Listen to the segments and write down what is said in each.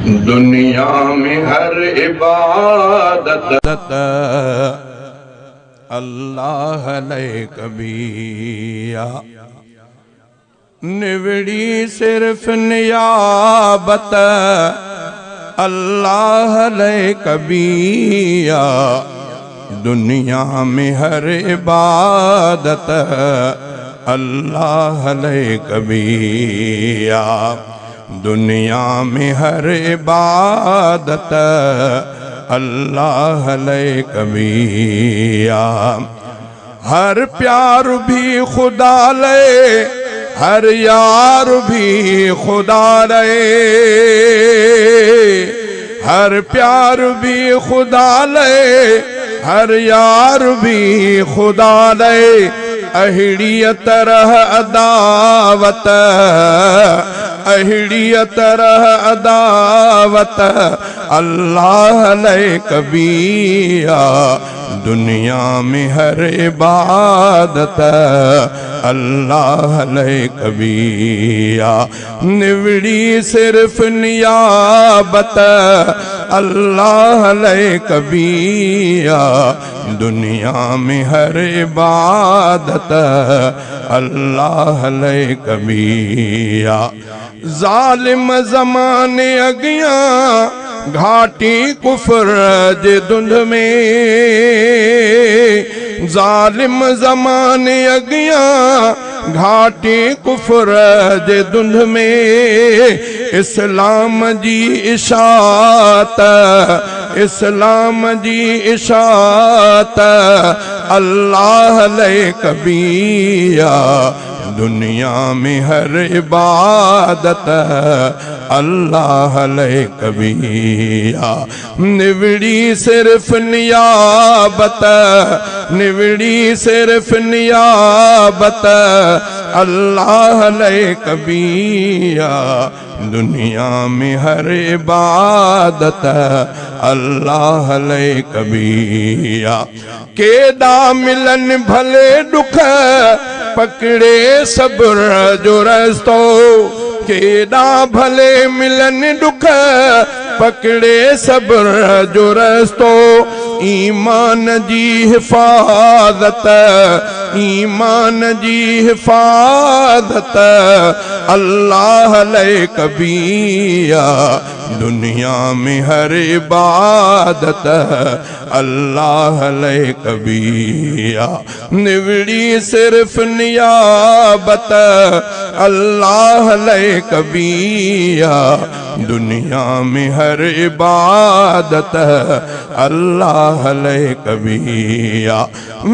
दुनिया में हर इबादत अल्लाह ने कबिया, निवड़ी सिर्फ नियाबत अल्लाह ने कबिया। दुनिया में हर इबादत अल्लाह ने कबिया। दुनिया में हर इबादत अल्लाह ने कबिया। हर प्यार भी खुदा ले, हर यार भी खुदा ले। हर प्यार भी खुदा ले, हर यार भी खुदा ले। अहिड़ी तरह अदावत, अहिड़ी तरह अदावत अल्लाह ने कबिया। दुनिया में हर इबादत अल्लाह ने कबिया। निवड़ी सिर्फ नियाबत अल्लाह ने कबिया। दुनिया में हर इबादत अल्लाह ने कबिया। जालिम ज़माने अगिया घाटी कुफर जे धुंध में। जालिम ज़माने अगिया घाटी कुफर जे धुंध में। इस्लाम जी इशात, इस्लाम जी इशात अल्लाह ने कबिया। दुनिया में हर इबादत अल्लाह ने कबिया। निवड़ी सिर्फ नियाबत, निवड़ी सिर्फ नियाबत अल्लाह ने कबिया। दुनिया में हर इबादत अल्लाह ने कबिया। केदा मिलन भले दुख पकड़े सब्र जो रस्तो। केदा भले मिलन दुख पकड़े सब्र जो रस्तो। ईमान जी हिफाजत, ईमान जी हिफाजत अल्लाह ने कबिया। दुनिया में हर इबादत अल्लाह ने कबिया। निवड़ी सिर्फ नियाबत अल्लाह ने कबिया। दुनिया में हर इबादत अल्लाह ने कबिया।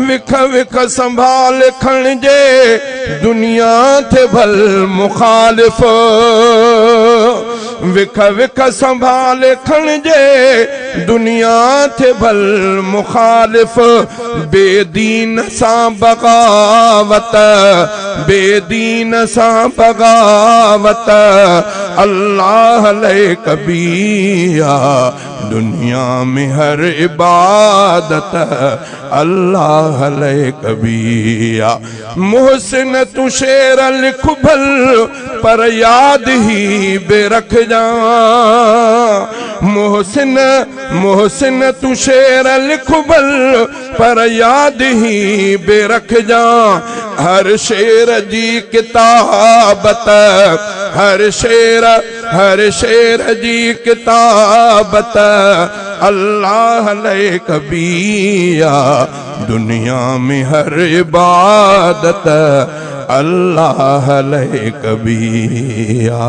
विख विख संभाल खणजे दुनिया थे भल मुखालिफ। विख विख संभाल खणजे दुनिया थे भल मुखालिफ। बेदीन सां बगावत, बेदीन सां बगावत अल्लाह ने कबिया। दुनिया में हर इबादत अल्लाह ने कबिया। मोहसिन तू शेर लिख भल पर याद ही बेरख जा। मोहसिन मोहसिन तू शेर लिख भल पर याद ही बेरख जा। हर शेर जी किताबत, हर शेर जी किताबत अल्लाह ने कबिया। दुनिया में हर इबादत अल्लाह ने कबिया।